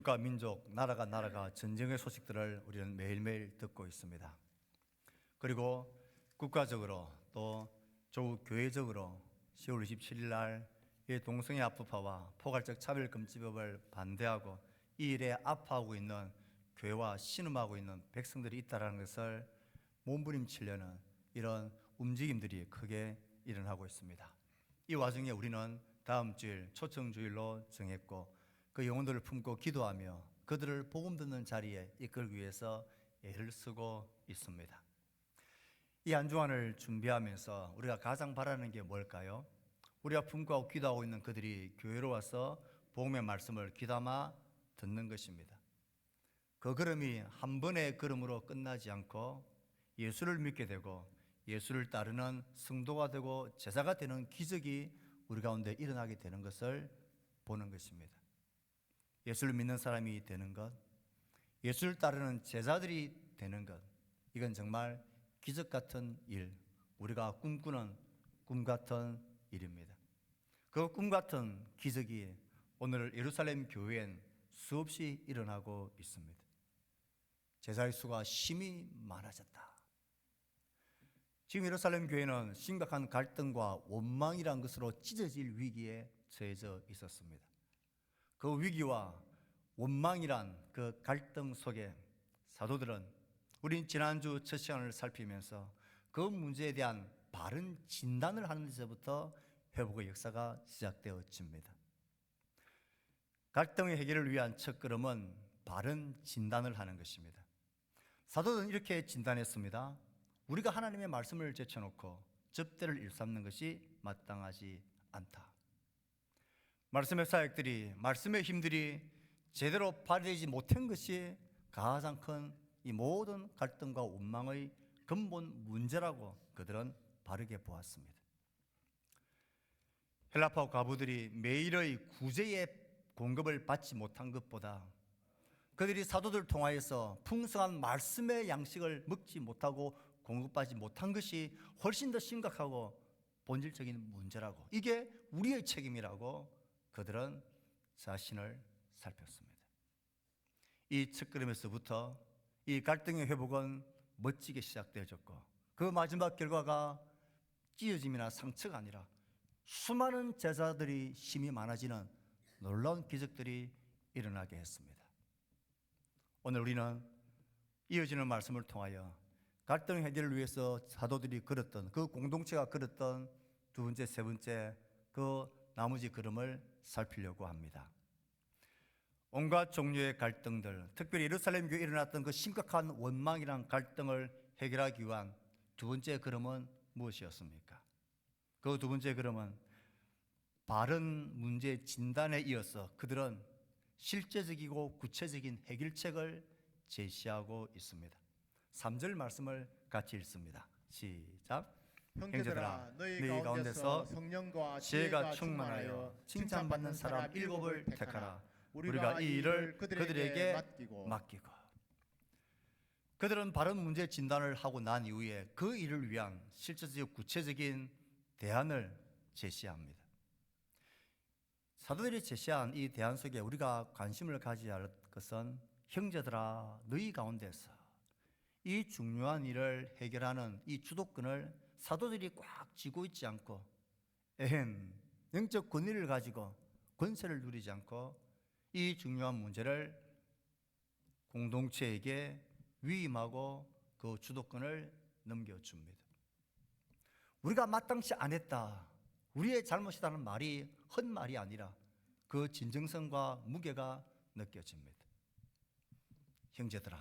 국가, 민족, 나라가 전쟁의 소식들을 우리는 매일매일 듣고 있습니다. 그리고 국가적으로 또 조국 교회적으로 10월 27일 날 이 동성애 합법화와 포괄적 차별금지법을 반대하고 이 일에 아파하고 있는 교회와 신음하고 있는 백성들이 있다는 것을 몸부림치려는 이런 움직임들이 크게 일어나고 있습니다. 이 와중에 우리는 다음 주일 초청주일로 정했고 그 영혼들을 품고 기도하며 그들을 복음 듣는 자리에 이끌기 위해서 애를 쓰고 있습니다. 이 한 주간을 준비하면서 우리가 가장 바라는 게 뭘까요? 우리가 품고 기도하고 있는 그들이 교회로 와서 복음의 말씀을 귀담아 듣는 것입니다. 그 걸음이 한 번의 걸음으로 끝나지 않고 예수를 믿게 되고 예수를 따르는 성도가 되고 제자가 되는 기적이 우리 가운데 일어나게 되는 것을 보는 것입니다. 예수를 믿는 사람이 되는 것, 예수를 따르는 제자들이 되는 것, 이건 정말 기적 같은 일, 우리가 꿈꾸는 꿈 같은 일입니다. 그 꿈 같은 기적이 오늘 예루살렘 교회엔 수없이 일어나고 있습니다. 제자의 수가 심히 많아졌다. 지금 예루살렘 교회는 심각한 갈등과 원망이란 것으로 찢어질 위기에 처해져 있었습니다. 그 위기와 원망이란 그 갈등 속에 사도들은 우린 지난주 첫 시간을 살피면서 그 문제에 대한 바른 진단을 하는 데서부터 회복의 역사가 시작되어집니다. 갈등의 해결을 위한 첫걸음은 바른 진단을 하는 것입니다. 사도들은 이렇게 진단했습니다. 우리가 하나님의 말씀을 제쳐놓고 접대를 일삼는 것이 마땅하지 않다. 말씀의 사역들이, 말씀의 힘들이 제대로 발휘되지 못한 것이 가장 큰 이 모든 갈등과 원망의 근본 문제라고 그들은 바르게 보았습니다. 헬라파 과부들이 매일의 구제의 공급을 받지 못한 것보다 그들이 사도들 통하여서 풍성한 말씀의 양식을 먹지 못하고 공급받지 못한 것이 훨씬 더 심각하고 본질적인 문제라고, 이게 우리의 책임이라고 그들은 자신을 살폈습니다. 이 첫걸음에서부터 이 갈등의 회복은 멋지게 시작되어졌고 그 마지막 결과가 찢어짐이나 상처가 아니라 수많은 제자들이 힘이 많아지는 놀라운 기적들이 일어나게 했습니다. 오늘 우리는 이어지는 말씀을 통하여 갈등 해결을 위해서 사도들이 걸었던 그 공동체가 걸었던 두 번째, 세 번째 그 나머지 걸음을 살피려고 합니다. 온갖 종류의 갈등들, 특별히 예루살렘 교회에 일어났던 그 심각한 원망이란 갈등을 해결하기 위한 두 번째 걸음은 무엇이었습니까? 그 두 번째 걸음은 바른 문제 진단에 이어서 그들은 실제적이고 구체적인 해결책을 제시하고 있습니다. 3절 말씀을 같이 읽습니다. 시작. 형제들아, 너희 가운데서 성령과 지혜가 충만하여 칭찬받는 사람 7을 택하라. 우리가 이 일을 그들에게 맡기고. 그들은 바른 문제 진단을 하고 난 이후에 그 일을 위한 실질적 구체적인 대안을 제시합니다. 사도들이 제시한 이 대안 속에 우리가 관심을 가져야 할 것은 형제들아, 너희 가운데서 이 중요한 일을 해결하는 이 주도권을 사도들이 꽉 쥐고 있지 않고 영적 권위를 가지고 권세를 누리지 않고 이 중요한 문제를 공동체에게 위임하고 그 주도권을 넘겨줍니다. 우리가 마땅치 안 했다, 우리의 잘못이라는 말이 헛말이 아니라 그 진정성과 무게가 느껴집니다. 형제들아,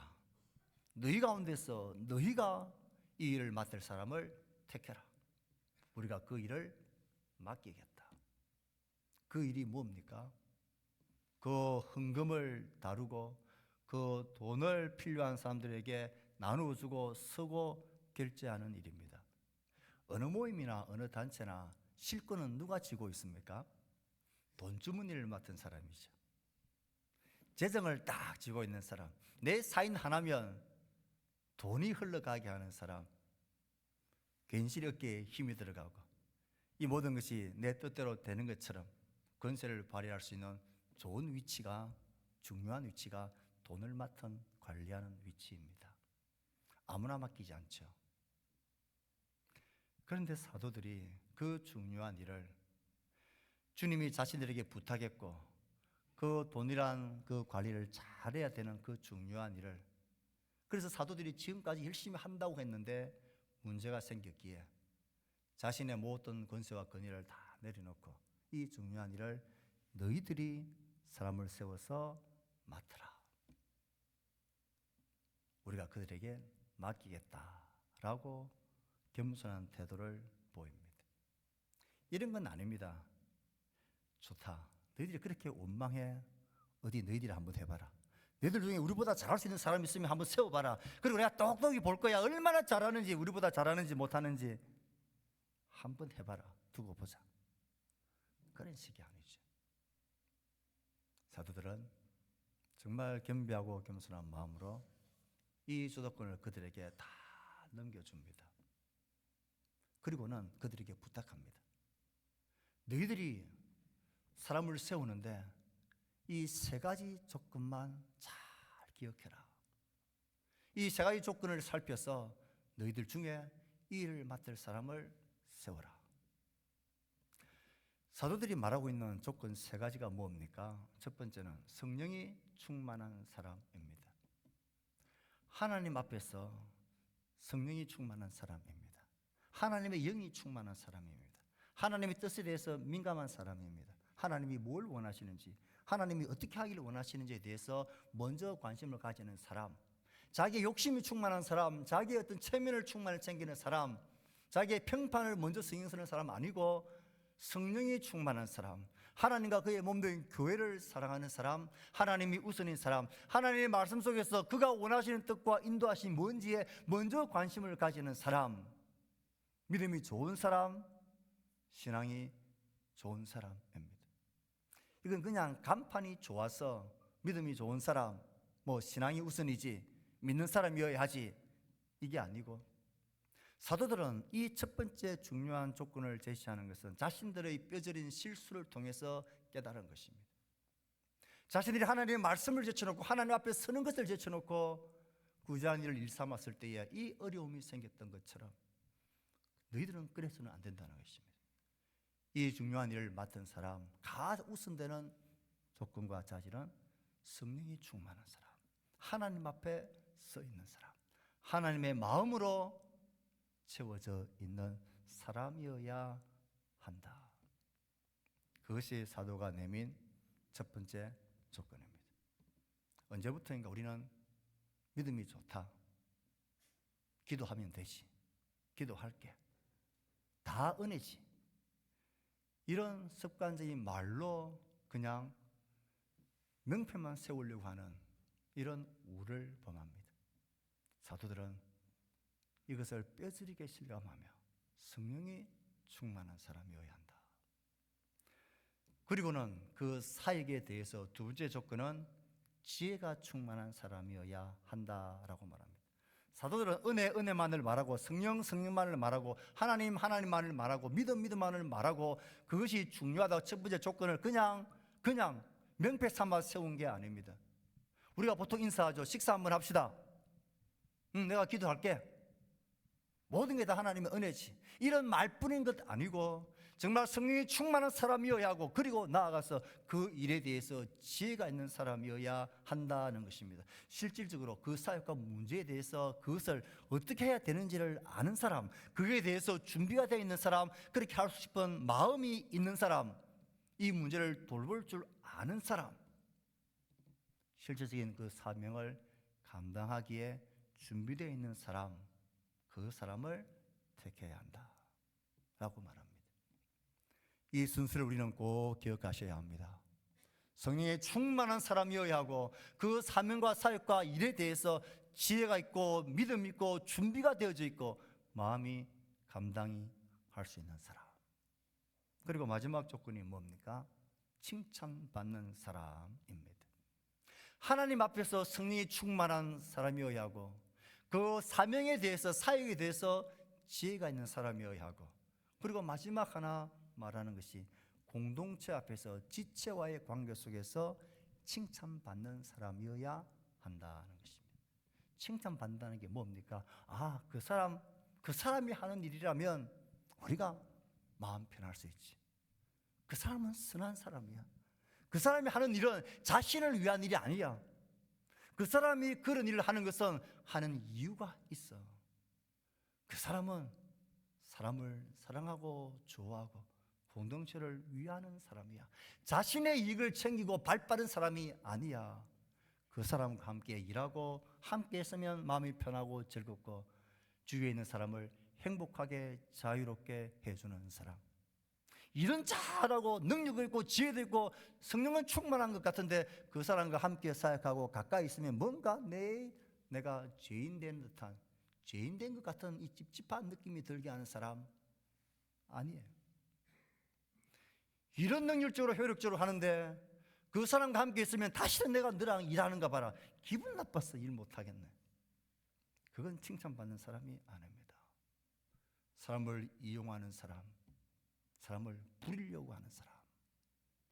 너희 가운데서 너희가 이 일을 맡을 사람을 택해라. 우리가 그 일을 맡기겠다. 그 일이 뭡니까? 그 헌금을 다루고 그 돈을 필요한 사람들에게 나누어주고 쓰고 결제하는 일입니다. 어느 모임이나 어느 단체나 실권은 누가 쥐고 있습니까? 돈 주머니를 맡은 사람이죠. 재정을 딱 쥐고 있는 사람, 내 사인 하나면 돈이 흘러가게 하는 사람, 괜시리 어깨에 힘이 들어가고 이 모든 것이 내 뜻대로 되는 것처럼 권세를 발휘할 수 있는 좋은 위치가 중요한 위치가 돈을 맡은 관리하는 위치입니다. 아무나 맡기지 않죠. 그런데 사도들이 그 중요한 일을 주님이 자신들에게 부탁했고 그 돈이란 그 관리를 잘해야 되는 그 중요한 일을, 그래서 사도들이 지금까지 열심히 한다고 했는데 문제가 생겼기에 자신의 모든 권세와 권위를 다 내려놓고 이 중요한 일을 너희들이 사람을 세워서 맡으라, 우리가 그들에게 맡기겠다라고 겸손한 태도를 보입니다. 이런 건 아닙니다. 좋다, 너희들이 그렇게 원망해, 어디 너희들이 한번 해봐라. 너희들 중에 우리보다 잘할 수 있는 사람이 있으면 한번 세워봐라. 그리고 내가 똑똑히 볼 거야. 얼마나 잘하는지, 우리보다 잘하는지 못하는지 한번 해봐라. 두고 보자. 그런 식이 아니죠. 사도들은 정말 겸비하고 겸손한 마음으로 이 주도권을 그들에게 다 넘겨줍니다. 그리고는 그들에게 부탁합니다. 너희들이 사람을 세우는데 이 세 가지 조건만 잘 기억해라. 이 세 가지 조건을 살펴서 너희들 중에 이 일을 맡을 사람을 세워라. 사도들이 말하고 있는 조건 세 가지가 뭡니까? 첫 번째는 성령이 충만한 사람입니다. 하나님 앞에서 성령이 충만한 사람입니다. 하나님의 영이 충만한 사람입니다. 하나님의 뜻에 대해서 민감한 사람입니다. 하나님이 뭘 원하시는지, 하나님이 어떻게 하기를 원하시는지에 대해서 먼저 관심을 가지는 사람, 자기의 욕심이 충만한 사람, 자기의 어떤 체면을 충만히 챙기는 사람, 자기의 평판을 먼저 신경 쓰는 사람 아니고 성령이 충만한 사람, 하나님과 그의 몸된 교회를 사랑하는 사람, 하나님이 우선인 사람, 하나님의 말씀 속에서 그가 원하시는 뜻과 인도하심이 뭔지에 먼저 관심을 가지는 사람, 믿음이 좋은 사람, 신앙이 좋은 사람입니다. 이건 그냥 간판이 좋아서 믿음이 좋은 사람, 신앙이 우선이지, 믿는 사람이어야 하지, 이게 아니고, 사도들은 이 첫 번째 중요한 조건을 제시하는 것은 자신들의 뼈저린 실수를 통해서 깨달은 것입니다. 자신들이 하나님의 말씀을 제쳐놓고 하나님 앞에 서는 것을 제쳐놓고 구제한 일을 일삼았을 때에 이 어려움이 생겼던 것처럼 너희들은 그래서는 안 된다는 것입니다. 이 중요한 일을 맡은 사람, 가장 우선되는 조건과 자질은 성령이 충만한 사람, 하나님 앞에 서 있는 사람, 하나님의 마음으로 채워져 있는 사람이어야 한다. 그것이 사도가 내민 첫 번째 조건입니다. 언제부터인가 우리는 믿음이 좋다, 기도하면 되지, 기도할게, 다 은혜지, 이런 습관적인 말로 그냥 명패만 세우려고 하는 이런 우를 범합니다. 사도들은 이것을 뼈저리게 실감하며 성령이 충만한 사람이어야 한다. 그리고는 그 사역에 대해서 두 번째 조건은 지혜가 충만한 사람이어야 한다라고 말합니다. 사도들은 은혜만을 말하고 성령만을 말하고 하나님만을 말하고 믿음만을 말하고 그것이 중요하다고 첫 번째 조건을 그냥 명패 삼아 세운 게 아닙니다. 우리가 보통 인사하죠. 식사 한번 합시다. 내가 기도할게. 모든 게 다 하나님의 은혜지. 이런 말뿐인 것 아니고 정말 성령이 충만한 사람이어야 하고, 그리고 나아가서 그 일에 대해서 지혜가 있는 사람이어야 한다는 것입니다. 실질적으로 그 사역과 문제에 대해서 그것을 어떻게 해야 되는지를 아는 사람, 그에 대해서 준비가 되어 있는 사람, 그렇게 할 수 싶은 마음이 있는 사람, 이 문제를 돌볼 줄 아는 사람, 실질적인 그 사명을 감당하기에 준비되어 있는 사람, 그 사람을 택해야 한다라고 말합니다. 이 순서를 우리는 꼭 기억하셔야 합니다. 성령에 충만한 사람이어야 하고 그 사명과 사역과 일에 대해서 지혜가 있고 믿음이 있고 준비가 되어져 있고 마음이 감당이 할 수 있는 사람. 그리고 마지막 조건이 뭡니까? 칭찬받는 사람입니다. 하나님 앞에서 성령이 충만한 사람이어야 하고 그 사명에 대해서 사역에 대해서 지혜가 있는 사람이어야 하고, 그리고 마지막 하나 말하는 것이 공동체 앞에서 지체와의 관계 속에서 칭찬받는 사람이어야 한다는 것입니다. 칭찬받는다는 게 뭡니까? 그 사람이 하는 일이라면 우리가 마음 편할 수 있지. 그 사람은 선한 사람이야. 그 사람이 하는 일은 자신을 위한 일이 아니야. 그 사람이 그런 일을 하는 것은 하는 이유가 있어. 그 사람은 사람을 사랑하고 좋아하고 공동체를 위하는 사람이야. 자신의 이익을 챙기고 발빠른 사람이 아니야. 그 사람과 함께 일하고 함께 있으면 마음이 편하고 즐겁고 주위에 있는 사람을 행복하게 자유롭게 해주는 사람. 일은 잘하고 능력이 있고 지혜도 있고 성령은 충만한 것 같은데 그 사람과 함께 사역하고 가까이 있으면 뭔가 내가 죄인 된 듯한, 죄인 된 것 같은 이 찝찝한 느낌이 들게 하는 사람 아니에요. 이런 능률적으로 효력적으로 하는데 그 사람과 함께 있으면 다시는 내가 너랑 일하는가 봐라. 기분 나빠서 일 못하겠네. 그건 칭찬받는 사람이 아닙니다. 사람을 이용하는 사람, 사람을 부리려고 하는 사람,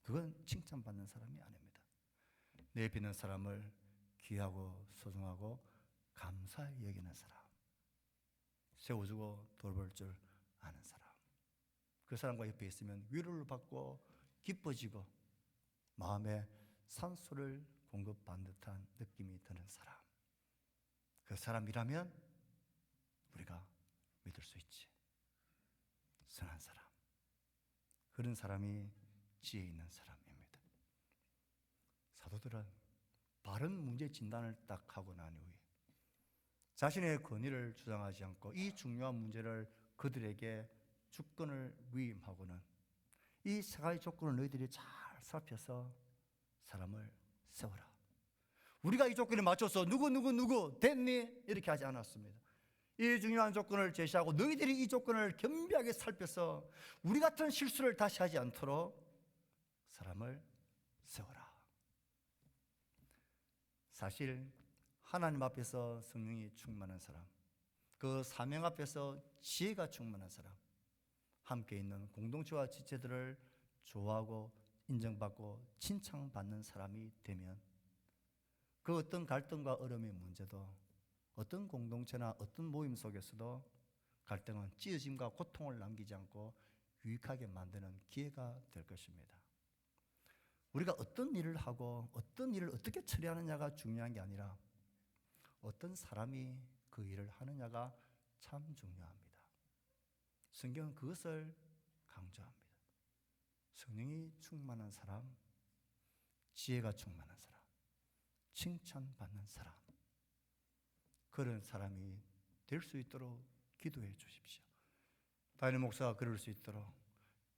그건 칭찬받는 사람이 아닙니다. 내 옆에 있는 사람을 귀하고 소중하고 감사히 여기는 사람, 세워주고 돌볼 줄 아는 사람, 그 사람과 옆에 있으면 위로를 받고 기뻐지고 마음에 산소를 공급받는 듯한 느낌이 드는 사람, 그 사람이라면 우리가 믿을 수 있지. 선한 사람, 그런 사람이 지혜 있는 사람입니다. 사도들은 바른 문제 진단을 딱 하고 난 후에 자신의 권위를 주장하지 않고 이 중요한 문제를 그들에게 주권을 위임하고는 이 세 가지 조건을 너희들이 잘 살펴서 사람을 세워라. 우리가 이 조건에 맞춰서 누구 됐니? 이렇게 하지 않았습니다. 이 중요한 조건을 제시하고 너희들이 이 조건을 겸비하게 살펴서 우리 같은 실수를 다시 하지 않도록 사람을 세워라. 사실 하나님 앞에서 성령이 충만한 사람, 그 사명 앞에서 지혜가 충만한 사람, 함께 있는 공동체와 지체들을 좋아하고 인정받고 칭찬받는 사람이 되면 그 어떤 갈등과 어려움의 문제도 어떤 공동체나 어떤 모임 속에서도 갈등은 찢어짐과 고통을 남기지 않고 유익하게 만드는 기회가 될 것입니다. 우리가 어떤 일을 하고 어떤 일을 어떻게 처리하느냐가 중요한 게 아니라 어떤 사람이 그 일을 하느냐가 참 중요합니다. 성경은 그것을 강조합니다. 성령이 충만한 사람, 지혜가 충만한 사람, 칭찬받는 사람, 그런 사람이 될 수 있도록 기도해 주십시오. 다니엘 목사가 그럴 수 있도록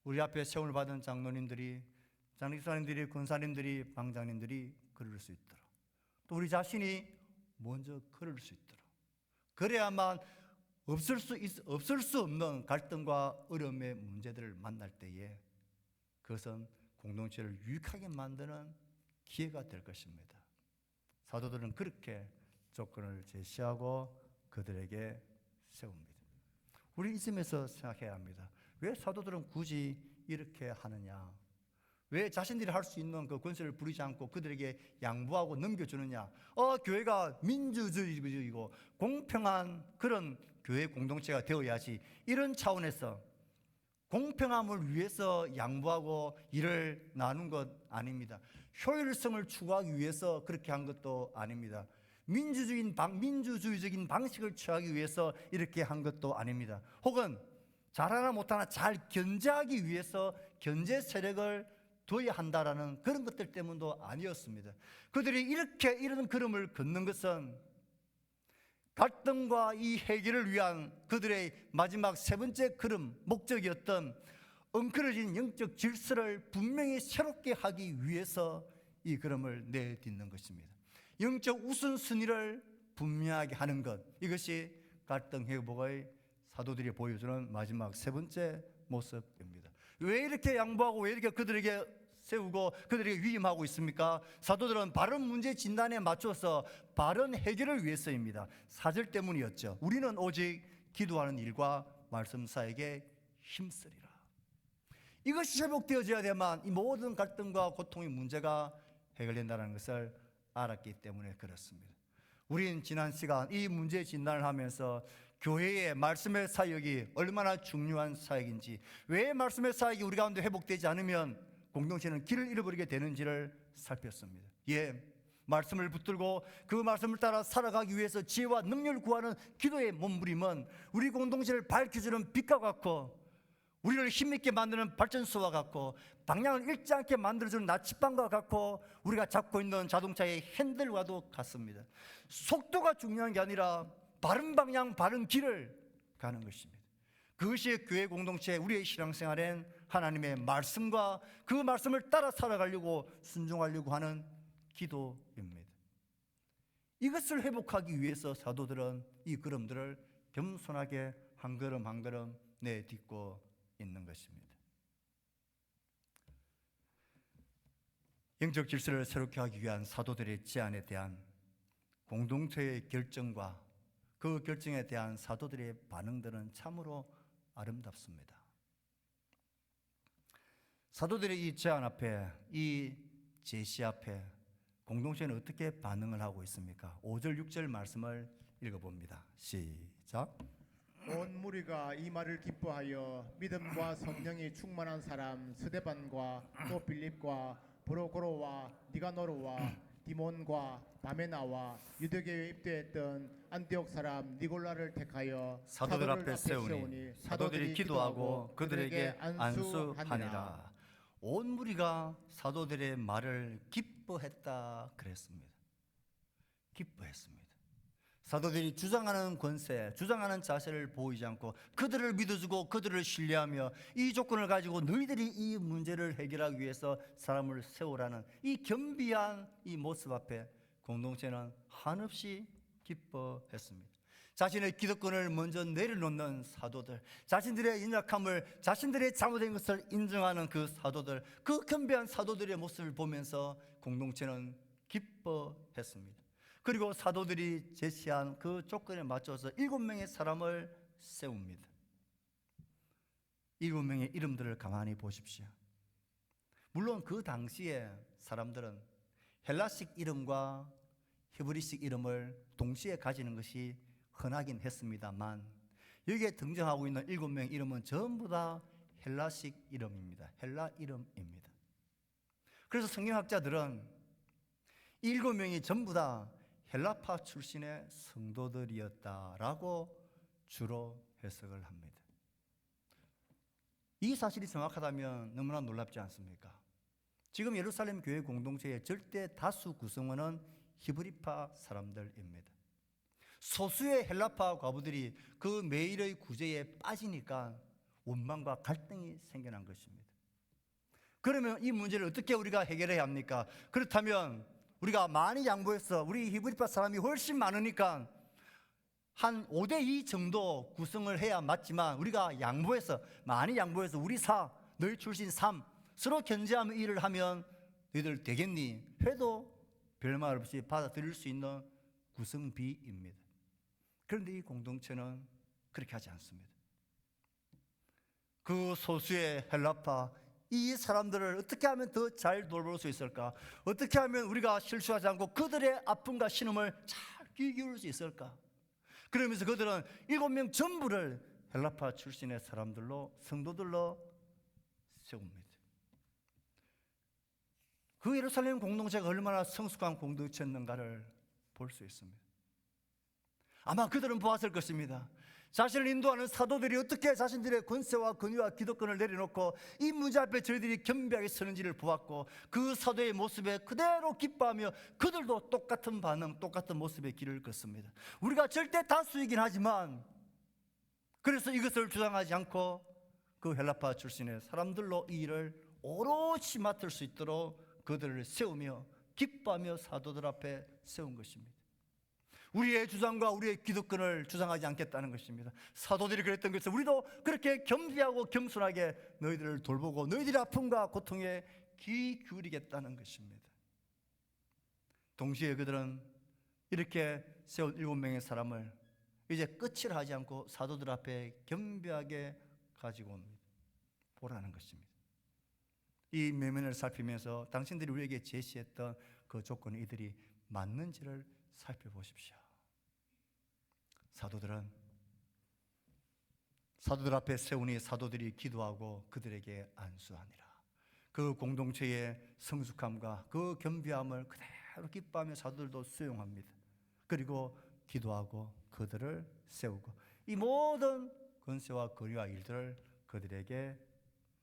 우리 앞에 세움을 받은 장로님들이, 장립사님들이, 권사님들이, 방장님들이 그럴 수 있도록 또 우리 자신이 먼저 그럴 수 있도록, 그래야만 없을 수 없는 갈등과 어려움의 문제들을 만날 때에 그것은 공동체를 유익하게 만드는 기회가 될 것입니다. 사도들은 그렇게 조건을 제시하고 그들에게 세웁니다. 우리 이 점에서 생각해야 합니다. 왜 사도들은 굳이 이렇게 하느냐? 왜 자신들이 할 수 있는 그 권세를 부리지 않고 그들에게 양보하고 넘겨주느냐? 교회가 민주주의고 공평한 그런 교회 공동체가 되어야지, 이런 차원에서 공평함을 위해서 양보하고 일을 나눈 것 아닙니다. 효율성을 추구하기 위해서 그렇게 한 것도 아닙니다. 민주주의적인 방식을 취하기 위해서 이렇게 한 것도 아닙니다. 혹은 잘하나 못하나 잘 견제하기 위해서 견제 세력을 둬야 한다라는 그런 것들 때문도 아니었습니다. 그들이 이런 걸음을 걷는 것은 갈등과 이 해결을 위한 그들의 마지막 세 번째 걸음, 목적이었던 엉클어진 영적 질서를 분명히 새롭게 하기 위해서 이 걸음을 내딛는 것입니다. 영적 우선순위를 분명하게 하는 것, 이것이 갈등 회복의 사도들이 보여주는 마지막 세 번째 모습입니다. 왜 이렇게 양보하고 왜 이렇게 그들에게 세우고 그들에게 위임하고 있습니까? 사도들은 바른 문제 진단에 맞춰서 바른 해결을 위해서입니다. 사절 때문이었죠. 우리는 오직 기도하는 일과 말씀 사역에 힘쓰리라. 이것이 회복되어져야 되만 이 모든 갈등과 고통의 문제가 해결된다는 것을 알았기 때문에 그렇습니다. 우린 지난 시간 이 문제 진단을 하면서 교회의 말씀의 사역이 얼마나 중요한 사역인지, 왜 말씀의 사역이 우리 가운데 회복되지 않으면 공동체는 길을 잃어버리게 되는지를 살폈습니다. 말씀을 붙들고 그 말씀을 따라 살아가기 위해서 지혜와 능력을 구하는 기도의 몸부림은 우리 공동체를 밝혀주는 빛과 같고, 우리를 힘있게 만드는 발전소와 같고, 방향을 잃지 않게 만들어주는 나침반과 같고, 우리가 잡고 있는 자동차의 핸들과도 같습니다. 속도가 중요한 게 아니라 바른 방향, 바른 길을 가는 것입니다. 그것이 교회 공동체, 우리의 신앙생활엔 하나님의 말씀과 그 말씀을 따라 살아가려고 순종하려고 하는 기도입니다. 이것을 회복하기 위해서 사도들은 이 걸음들을 겸손하게 한 걸음 한 걸음 내딛고 있는 것입니다. 영적 질서를 새롭게 하기 위한 사도들의 제안에 대한 공동체의 결정과 그 결정에 대한 사도들의 반응들은 참으로 아름답습니다. 사도들의 이 제안 앞에, 이 제시 앞에 공동체는 어떻게 반응을 하고 있습니까? 5절 6절 말씀을 읽어봅니다. 시작. 온 무리가 이 말을 기뻐하여 믿음과 성령이 충만한 사람 스데반과 또 빌립과 브로고로와 니가노르와 디몬과 바메나와 유대교에 입대했던 안디옥 사람 니골라를 택하여 사도들 앞에 세우니 사도들이 기도하고 그들에게 안수하니라. 온 무리가 사도들의 말을 기뻐했다 그랬습니다. 기뻐했습니다. 사도들이 주장하는 권세, 주장하는 자세를 보이지 않고 그들을 믿어주고 그들을 신뢰하며 이 조건을 가지고 너희들이 이 문제를 해결하기 위해서 사람을 세우라는 이 겸비한 이 모습 앞에 공동체는 한없이 기뻐했습니다. 자신의 기득권을 먼저 내려놓는 사도들, 자신들의 연약함을, 자신들의 잘못된 것을 인정하는 그 사도들, 그 겸비한 사도들의 모습을 보면서 공동체는 기뻐했습니다. 그리고 사도들이 제시한 그 조건에 맞춰서 7명의 사람을 세웁니다. 7명의 이름들을 가만히 보십시오. 물론 그 당시에 사람들은 헬라식 이름과 히브리식 이름을 동시에 가지는 것이 흔하긴 했습니다만, 여기에 등장하고 있는 7명의 이름은 전부 다 헬라식 이름입니다. 헬라 이름입니다. 그래서 성경학자들은 7명이 전부 다 헬라파 출신의 성도들이었다라고 주로 해석을 합니다. 이 사실이 정확하다면 너무나 놀랍지 않습니까? 지금 예루살렘 교회 공동체의 절대 다수 구성원은 히브리파 사람들입니다. 소수의 헬라파 과부들이 그 매일의 구제에 빠지니까 원망과 갈등이 생겨난 것입니다. 그러면 이 문제를 어떻게 우리가 해결해야 합니까? 그렇다면 우리가 많이 양보해서, 우리 히브리파 사람이 훨씬 많으니까 한 5대2 정도 구성을 해야 맞지만, 우리가 양보해서, 많이 양보해서 우리 4, 너희 출신 3 서로 견제하며 일을 하면 너희들 되겠니? 해도 별말 없이 받아들일 수 있는 구성비입니다. 그런데 이 공동체는 그렇게 하지 않습니다. 그 소수의 헬라파, 이 사람들을 어떻게 하면 더 잘 돌볼 수 있을까? 어떻게 하면 우리가 실수하지 않고 그들의 아픔과 신음을 잘 귀 기울일 수 있을까? 그러면서 그들은 7명 전부를 헬라파 출신의 사람들로, 성도들로 세웁니다. 그 예루살렘 공동체가 얼마나 성숙한 공동체였는가를 볼 수 있습니다. 아마 그들은 보았을 것입니다. 자신을 인도하는 사도들이 어떻게 자신들의 권세와 권위와 기득권을 내려놓고 이 문제 앞에 저희들이 겸비하게 서는지를 보았고, 그 사도의 모습에 그대로 기뻐하며 그들도 똑같은 반응, 똑같은 모습의 길을 걷습니다. 우리가 절대 다수이긴 하지만, 그래서 이것을 주장하지 않고 그 헬라파 출신의 사람들로 이 일을 오롯이 맡을 수 있도록 그들을 세우며 기뻐하며 사도들 앞에 세운 것입니다. 우리의 주장과 우리의 기득권을 주장하지 않겠다는 것입니다. 사도들이 그랬던 것은 우리도 그렇게 겸비하고 겸손하게 너희들을 돌보고 너희들의 아픔과 고통에 귀 기울이겠다는 것입니다. 동시에 그들은 이렇게 세운 7명의 사람을 이제 끝을 하지 않고 사도들 앞에 겸비하게 가지고 옵니다. 보라는 것입니다. 이 면면을 살피면서 당신들이 우리에게 제시했던 그 조건이 이들이 맞는지를 살펴보십시오. 사도들 앞에 세우니 사도들이 기도하고 그들에게 안수하니라. 그 공동체의 성숙함과 그 겸비함을 그대로 기뻐하며 사도들도 수용합니다. 그리고 기도하고 그들을 세우고 이 모든 권세와 거리와 일들을 그들에게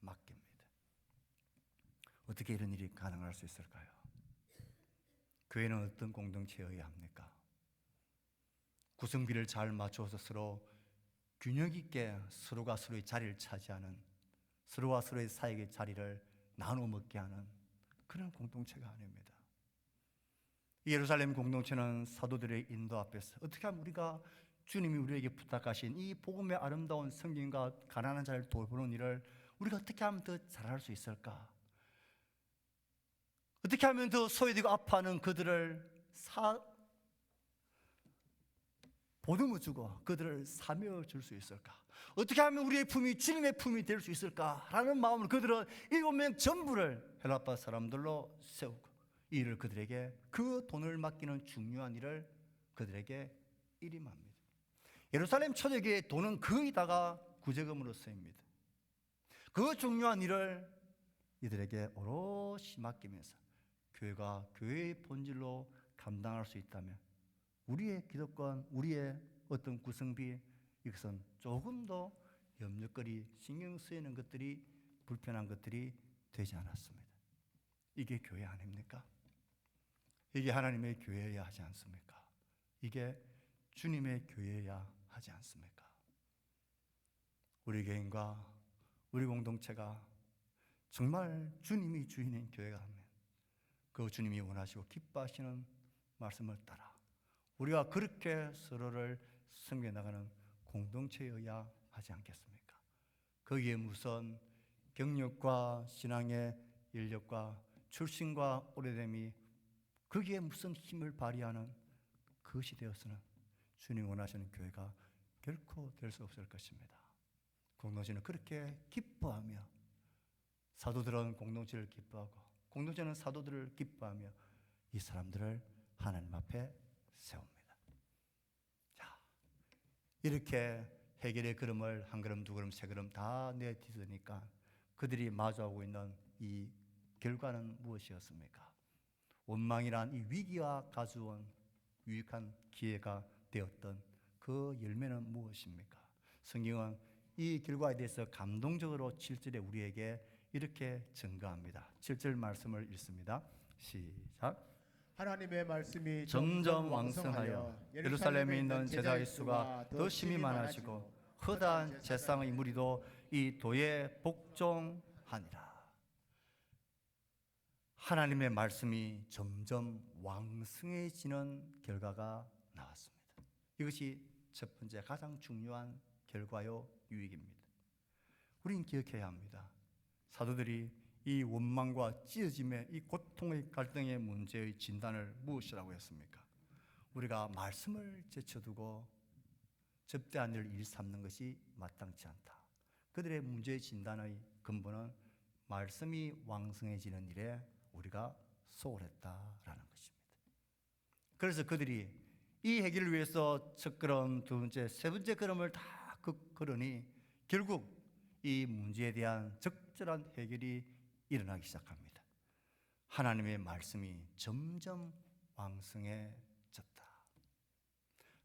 맡깁니다. 어떻게 이런 일이 가능할 수 있을까요? 교회는 어떤 공동체여야 합니까? 구성비를 잘 맞춰서 서로 균형 있게 서로가 서로의 자리를 차지하는, 서로와 서로의 사역의 자리를 나눠 먹게 하는 그런 공동체가 아닙니다. 예루살렘 공동체는 사도들의 인도 앞에서 어떻게 하면 우리가 주님이 우리에게 부탁하신 이 복음의 아름다운 성경과 가난한 자를 돌보는 일을 우리가 어떻게 하면 더 잘할 수 있을까? 어떻게 하면 더 소외되고 아파하는 그들을 보듬어 주고 그들을 사며 줄 수 있을까? 어떻게 하면 우리의 품이 주님의 품이 될 수 있을까라는 마음으로 그들은 7명 전부를 헬라파 사람들로 세우고 이 일을 그들에게, 그 돈을 맡기는 중요한 일을 그들에게 일임합니다. 예루살렘 초대교회의 돈은 거의 다가 구제금으로 쓰입니다. 그 중요한 일을 이들에게 오롯이 맡기면서 교회가 교회의 본질로 감당할 수 있다면 우리의 기득권, 우리의 어떤 구성비, 이것은 조금 더 염려거리, 신경 쓰이는 것들이, 불편한 것들이 되지 않았습니다. 이게 교회 아닙니까? 이게 하나님의 교회여야 하지 않습니까? 이게 주님의 교회여야 하지 않습니까? 우리 개인과 우리 공동체가 정말 주님이 주인인 교회가 하면 그 주님이 원하시고 기뻐하시는 말씀을 따라 우리가 그렇게 서로를 섬겨나가는 공동체여야 하지 않겠습니까? 거기에 무슨 경력과 신앙의 인력과 출신과 오래됨이 거기에 무슨 힘을 발휘하는 그것이 되어서는 주님 원하시는 교회가 결코 될 수 없을 것입니다. 공동체는 그렇게 기뻐하며, 사도들은 공동체를 기뻐하고 공동체는 사도들을 기뻐하며 이 사람들을 하나님 앞에 세웁니다. 자, 이렇게 해결의 걸음을 한 걸음, 두 걸음, 세 걸음 다 내딛으니까 그들이 마주하고 있는 이 결과는 무엇이었습니까? 원망이란 이 위기가 가져온 유익한 기회가 되었던 그 열매는 무엇입니까? 성경은 이 결과에 대해서 감동적으로 7절에 우리에게 이렇게 증거합니다. 7절 말씀을 읽습니다. 시작. 하나님의 말씀이 점점 왕성하여 예루살렘에 있는 제자의 수가 더 심히 많아지고 허다한 제상의 무리도 이 도에 복종하니라. 하나님의 말씀이 점점 왕성해지는 결과가 나왔습니다. 이것이 첫 번째 가장 중요한 결과요 유익입니다. 우리는 기억해야 합니다. 사도들이 이 원망과 찢어짐의 이 고통의 갈등의 문제의 진단을 무엇이라고 했습니까? 우리가 말씀을 제쳐두고 접대한 일을 일삼는 것이 마땅치 않다. 그들의 문제의 진단의 근본은 말씀이 왕성해지는 일에 우리가 소홀했다라는 것입니다. 그래서 그들이 이 해결을 위해서 첫 걸음, 두 번째, 세 번째 걸음을 다 걸으니 결국 이 문제에 대한 적절한 해결이 일어나기 시작합니다. 하나님의 말씀이 점점 왕성해졌다.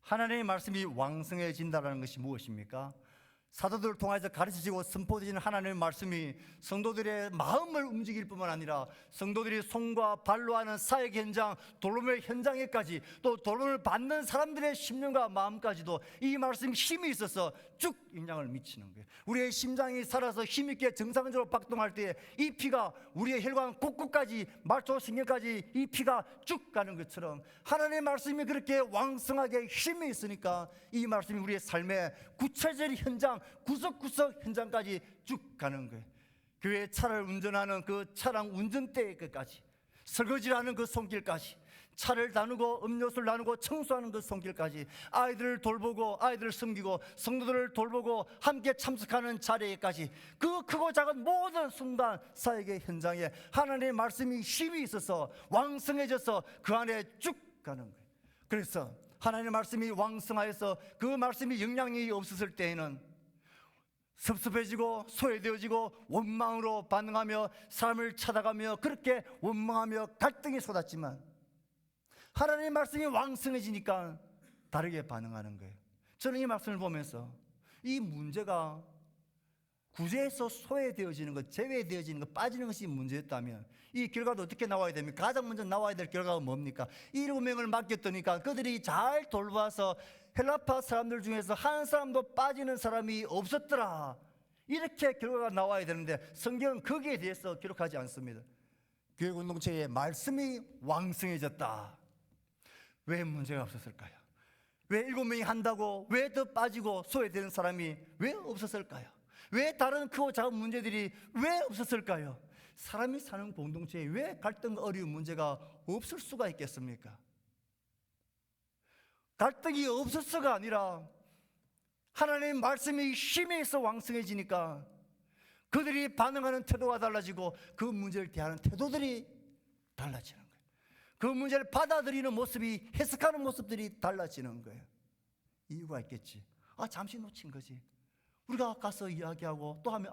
하나님의 말씀이 왕성해진다는 것이 무엇입니까? 사도들을 통해서 가르치시고 선포되시는 하나님의 말씀이 성도들의 마음을 움직일 뿐만 아니라 성도들이 손과 발로 하는 사역 현장, 돌봄의 현장에까지, 또 돌봄을 받는 사람들의 심령과 마음까지도 이 말씀이 힘이 있어서 쭉 영향을 미치는 거예요. 우리의 심장이 살아서 힘있게 정상적으로 박동할 때 이 피가 우리의 혈관 곳곳까지, 말초신경까지 이 피가 쭉 가는 것처럼 하나님의 말씀이 그렇게 왕성하게 힘이 있으니까 이 말씀이 우리의 삶의 구체적인 현장, 구석구석 현장까지 쭉 가는 거예요. 교회 차를 운전하는 그 차량 운전대의 끝까지, 설거지를 하는 그 손길까지, 차를 나누고 음료수를 나누고 청소하는 그 손길까지, 아이들을 돌보고 아이들을 섬기고 성도들을 돌보고 함께 참석하는 자리에까지, 그 크고 작은 모든 순간 사역의 현장에 하나님의 말씀이 힘이 있어서 왕성해져서 그 안에 쭉 가는 거예요. 그래서 하나님의 말씀이 왕성하여서 그 말씀이 영향력이 없었을 때에는 섭섭해지고 소외되어지고 원망으로 반응하며 사람을 찾아가며 그렇게 원망하며 갈등이 쏟았지만, 하나님의 말씀이 왕성해지니까 다르게 반응하는 거예요. 저는 이 말씀을 보면서 이 문제가 구제에서 소외되어지는 것, 제외되어지는 것, 빠지는 것이 문제였다면 이 결과도 어떻게 나와야 됩니까? 가장 먼저 나와야 될 결과가 뭡니까? 7명을 맡겼더니까 그들이 잘 돌봐서 헬라파 사람들 중에서 한 사람도 빠지는 사람이 없었더라, 이렇게 결과가 나와야 되는데 성경은 거기에 대해서 기록하지 않습니다. 교회 공동체의 말씀이 왕성해졌다. 왜 문제가 없었을까요? 왜 7명이 한다고 왜 더 빠지고 소외되는 사람이 왜 없었을까요? 왜 다른 크고 작은 문제들이 왜 없었을까요? 사람이 사는 공동체에 왜 갈등과 어려운 문제가 없을 수가 있겠습니까? 갈등이 없었어가 아니라 하나님의 말씀이 힘에 있어 왕성해지니까 그들이 반응하는 태도가 달라지고 그 문제를 대하는 태도들이 달라지는 거예요. 그 문제를 받아들이는 모습이, 해석하는 모습들이 달라지는 거예요. 이유가 있겠지. 잠시 놓친 거지. 우리가 가서 이야기하고 또 하면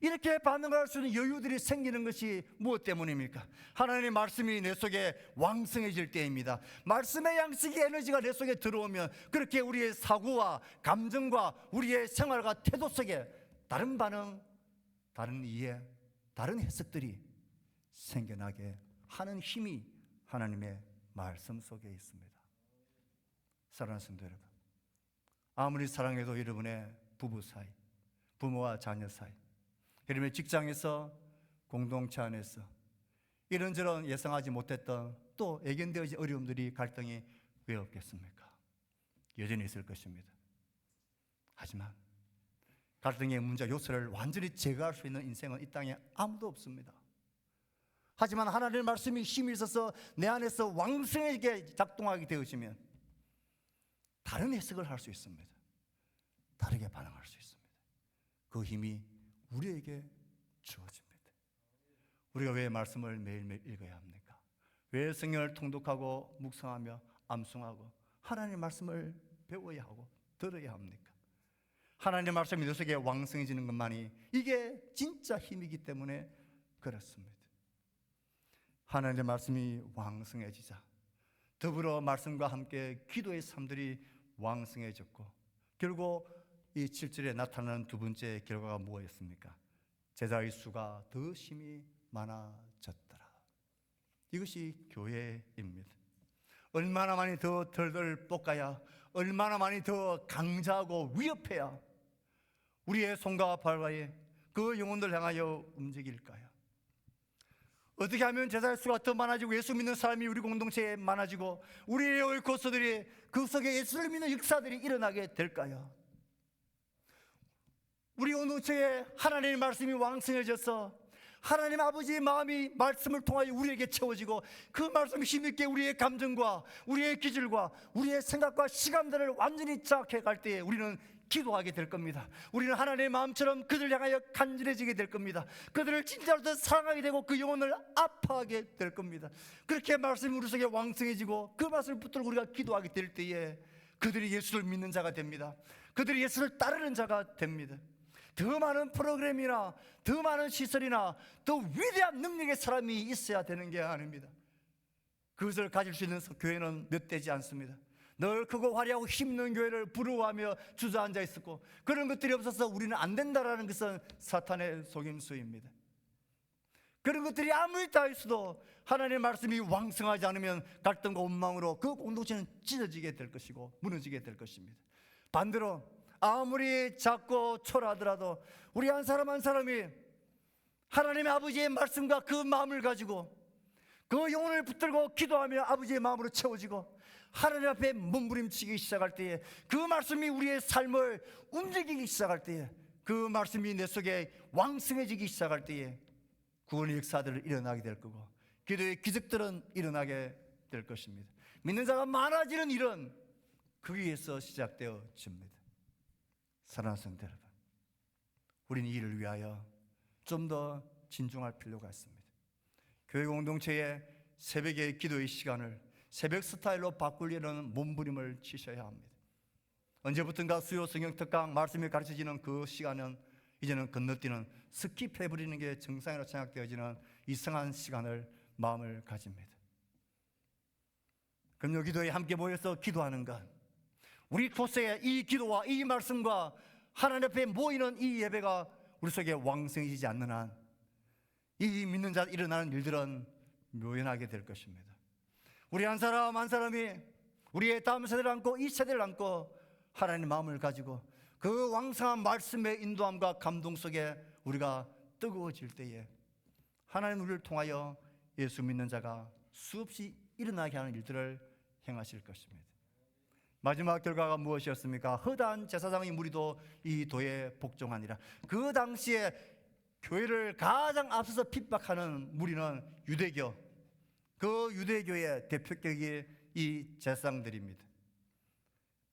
이렇게 반응할 수 있는 여유들이 생기는 것이 무엇 때문입니까? 하나님의 말씀이 내 속에 왕성해질 때입니다. 말씀의 양식의 에너지가 내 속에 들어오면 그렇게 우리의 사고와 감정과 우리의 생활과 태도 속에 다른 반응, 다른 이해, 다른 해석들이 생겨나게 하는 힘이 하나님의 말씀 속에 있습니다. 사랑하는 성도 여러분, 아무리 사랑해도 여러분의 부부 사이, 부모와 자녀 사이, 여러분의 직장에서, 공동체 안에서 이런저런 예상하지 못했던 또 예견되어진 어려움들이, 갈등이 왜 없겠습니까? 여전히 있을 것입니다. 하지만 갈등의 문제 요소를 완전히 제거할 수 있는 인생은 이 땅에 아무도 없습니다. 하지만 하나님의 말씀이 힘이 있어서 내 안에서 왕성하게 작동하게 되어지면 다른 해석을 할 수 있습니다. 다르게 반응할 수 있습니다. 그 힘이 우리에게 주어집니다. 우리가 왜 말씀을 매일매일 읽어야 합니까? 왜 성경을 통독하고 묵상하며 암송하고 하나님의 말씀을 배워야 하고 들어야 합니까? 하나님의 말씀이 내 속에 왕성해지는 것만이 이게 진짜 힘이기 때문에 그렇습니다. 하나님의 말씀이 왕성해지자 더불어 말씀과 함께 기도의 삶들이 왕성해졌고, 결국 이 7절에 나타나는 두 번째 결과가 무엇이었습니까? 제자의 수가 더 심히 많아졌더라. 이것이 교회입니다. 얼마나 많이 더 덜덜 볶아야, 얼마나 많이 더 강자하고 위협해야 우리의 손과 발과에 그 영혼들 향하여 움직일까요? 어떻게 하면 제자의 수가 더 많아지고 예수 믿는 사람이 우리 공동체에 많아지고 우리의 오이코스들이 그 속에 예수를 믿는 역사들이 일어나게 될까요? 우리 공동체에 하나님의 말씀이 왕성해져서 하나님 아버지의 마음이 말씀을 통하여 우리에게 채워지고 그 말씀이 힘있게 우리의 감정과 우리의 기질과 우리의 생각과 시간들을 완전히 장악해 갈 때에 우리는 기도하게 될 겁니다. 우리는 하나님의 마음처럼 그들을 향하여 간절해지게 될 겁니다. 그들을 진짜로 더 사랑하게 되고 그 영혼을 아파하게 될 겁니다. 그렇게 말씀이 우리 속에 왕성해지고 그 말씀을 붙들고 우리가 기도하게 될 때에 그들이 예수를 믿는 자가 됩니다. 그들이 예수를 따르는 자가 됩니다. 더 많은 프로그램이나 더 많은 시설이나 더 위대한 능력의 사람이 있어야 되는 게 아닙니다. 그것을 가질 수 있는 교회는 몇 되지 않습니다. 늘 크고 화려하고 힘있는 교회를 부러워하며 주저앉아 있었고, 그런 것들이 없어서 우리는 안 된다라는 것은 사탄의 속임수입니다. 그런 것들이 아무리 다 있어도 하나님의 말씀이 왕성하지 않으면 갈등과 원망으로 그 공동체는 찢어지게 될 것이고 무너지게 될 것입니다. 반대로 아무리 작고 초라하더라도 우리 한 사람 한 사람이 하나님의 아버지의 말씀과 그 마음을 가지고 그 영혼을 붙들고 기도하며 아버지의 마음으로 채워지고 하나님 앞에 몸부림치기 시작할 때에, 그 말씀이 우리의 삶을 움직이기 시작할 때에, 그 말씀이 내 속에 왕성해지기 시작할 때에 구원의 역사들을 일어나게 될 거고 기도의 기적들은 일어나게 될 것입니다. 믿는 자가 많아지는 일은 거기에서 시작되어집니다. 사랑하는 성도 여러분, 우리는 이 일을 위하여 좀 더 진중할 필요가 있습니다. 교회 공동체의 새벽의 기도의 시간을 새벽 스타일로 바꾸려는 몸부림을 치셔야 합니다. 언제부턴가 수요 성경 특강 말씀이 가르쳐지는 그 시간은 이제는 건너뛰는 스킵해버리는 게 정상이라고 생각되어지는 이상한 시간을 마음을 가집니다. 금요 기도에 함께 모여서 기도하는 것, 우리 곳에 이 기도와 이 말씀과 하나님 앞에 모이는 이 예배가 우리 속에 왕성해지지 않는 한 이 믿는 자 일어나는 일들은 묘연하게 될 것입니다. 우리 한 사람 한 사람이 우리의 다음 세대를 안고 이 세대를 안고 하나님의 마음을 가지고 그 왕성한 말씀의 인도함과 감동 속에 우리가 뜨거워질 때에 하나님 우리를 통하여 예수 믿는 자가 수없이 일어나게 하는 일들을 행하실 것입니다. 마지막 결과가 무엇이었습니까? 허다한 제사장의 무리도 이 도에 복종하니라. 그 당시에 교회를 가장 앞서서 핍박하는 무리는 유대교, 그 유대교의 대표격이 이 제사장들입니다.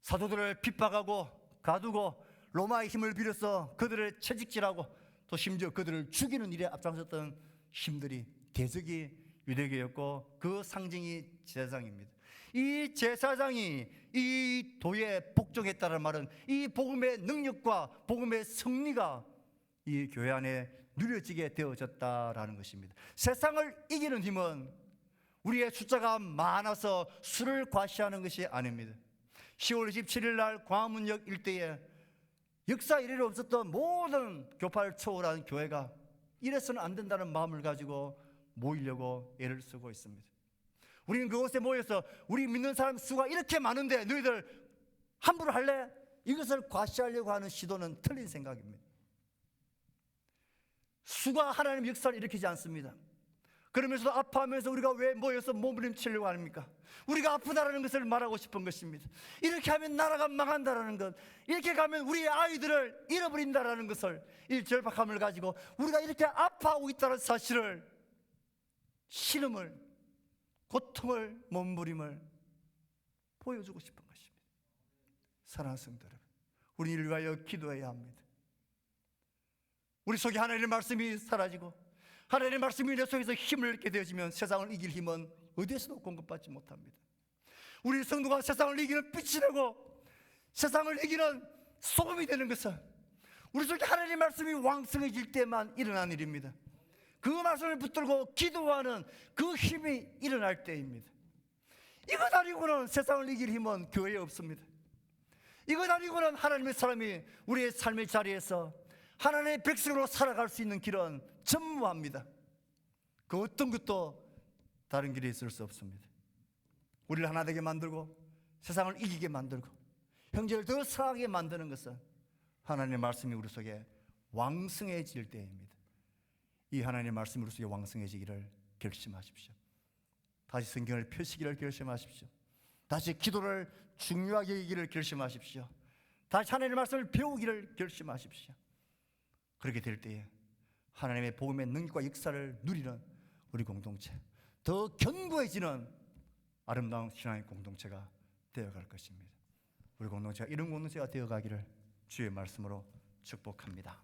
사도들을 핍박하고 가두고 로마의 힘을 빌어서 그들을 채찍질하고 또 심지어 그들을 죽이는 일에 앞장섰던 힘들이 대적이 유대교였고 그 상징이 제사장입니다. 이 제사장이 이 도에 복종했다는 말은 이 복음의 능력과 복음의 승리가 이 교회 안에 누려지게 되어졌다라는 것입니다. 세상을 이기는 힘은 우리의 숫자가 많아서 수를 과시하는 것이 아닙니다. 10월 27일 날 광화문역 일대에 역사 이래로 없었던 모든 교파를 초월한 교회가 이래서는 안 된다는 마음을 가지고 모이려고 애를 쓰고 있습니다. 우리는 그곳에 모여서 우리 믿는 사람 수가 이렇게 많은데 너희들 함부로 할래? 이것을 과시하려고 하는 시도는 틀린 생각입니다. 수가 하나님의 역사를 일으키지 않습니다. 그러면서도 아파하면서 우리가 왜 모여서 몸부림치려고 합니까? 우리가 아프다라는 것을 말하고 싶은 것입니다. 이렇게 하면 나라가 망한다라는 것, 이렇게 가면 우리의 아이들을 잃어버린다라는 것을 이 절박함을 가지고 우리가 이렇게 아파하고 있다는 사실을, 신음을, 고통을, 몸부림을 보여주고 싶은 것입니다. 사랑하는 성도 여러분, 우리 이를 위하여 기도해야 합니다. 우리 속에 하나님의 말씀이 사라지고 하나님의 말씀이 내 속에서 힘을 얻게 되어지면 세상을 이길 힘은 어디에서도 공급받지 못합니다. 우리 성도가 세상을 이기는 빛이 되고 세상을 이기는 소금이 되는 것은 우리 속에 하나님의 말씀이 왕성해질 때만 일어난 일입니다. 그 말씀을 붙들고 기도하는 그 힘이 일어날 때입니다. 이것 아니고는 세상을 이길 힘은 교회에 없습니다. 이것 아니고는 하나님의 사람이 우리의 삶의 자리에서 하나님의 백성으로 살아갈 수 있는 길은 전무합니다. 그 어떤 것도 다른 길이 있을 수 없습니다. 우리를 하나 되게 만들고 세상을 이기게 만들고 형제를 더 사랑하게 만드는 것은 하나님의 말씀이 우리 속에 왕성해질 때입니다. 이 하나님의 말씀이 우리 속에 왕성해지기를 결심하십시오. 다시 성경을 펴시기를 결심하십시오. 다시 기도를 중요하게 여기기를 결심하십시오. 다시 하나님의 말씀을 배우기를 결심하십시오. 그렇게 될 때에 하나님의 복음의 능력과 역사를 누리는 우리 공동체, 더 견고해지는 아름다운 신앙의 공동체가 되어갈 것입니다. 우리 공동체가 이런 공동체가 되어가기를 주의 말씀으로 축복합니다.